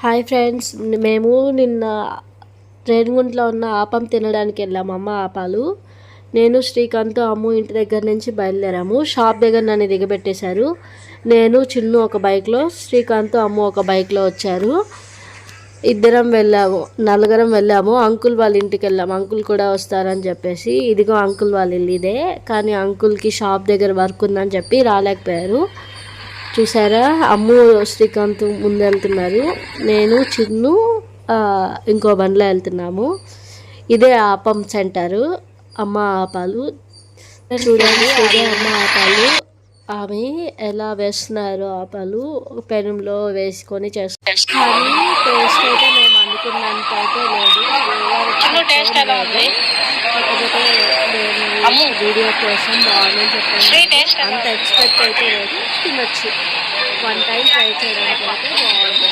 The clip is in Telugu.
హాయ్ ఫ్రెండ్స్, మేము నిన్న రేణిగుంటలో ఉన్న ఆపం తినడానికి వెళ్ళాము. అమ్మ ఆపాలు. నేను శ్రీకాంత్ అమ్ము ఇంటి దగ్గర నుంచి బయలుదేరాము. షాప్ దగ్గర నన్ను దిగబెట్టేశారు. నేను చిన్ను ఒక బైక్లో, శ్రీకాంత్ అమ్ము ఒక బైక్లో వచ్చారు. ఇద్దరం వెళ్ళాము, నలుగురం వెళ్ళాము. అంకుల్ వాళ్ళ ఇంటికి వెళ్ళాము. అంకుల్ కూడా వస్తారని చెప్పేసి, ఇదిగో అంకుల్ వాళ్ళ ఇల్లు ఇదే. కానీ అంకుల్కి షాప్ దగ్గర వర్క్ ఉందని చెప్పి రాలేకపోయారు. చూసారా, అమ్ము శ్రీకాంత్ ముందు వెళ్తున్నారు, నేను చిన్ను ఇంకో బండిలో వెళ్తున్నాము. ఇదే ఆపం సెంటరు, అమ్మ ఆపాలు. చూడండి, అదే అమ్మ ఆపాలు. ఆమె ఎలా వేస్తున్నారు ఆపాలు, పెనంలో వేసుకొని చేస్తారు. కానీ టేస్ట్ అయితే మేము అనుకున్నంత అయితే లేదు. కాకపోతే వీడియో కోసం బాగుందని చెప్పాను. అంత ఎక్స్పెక్ట్ అయితే లేదు. తినొచ్చు. 1 టైం ట్రై చేయడానికి అయితే బాగుంటుంది.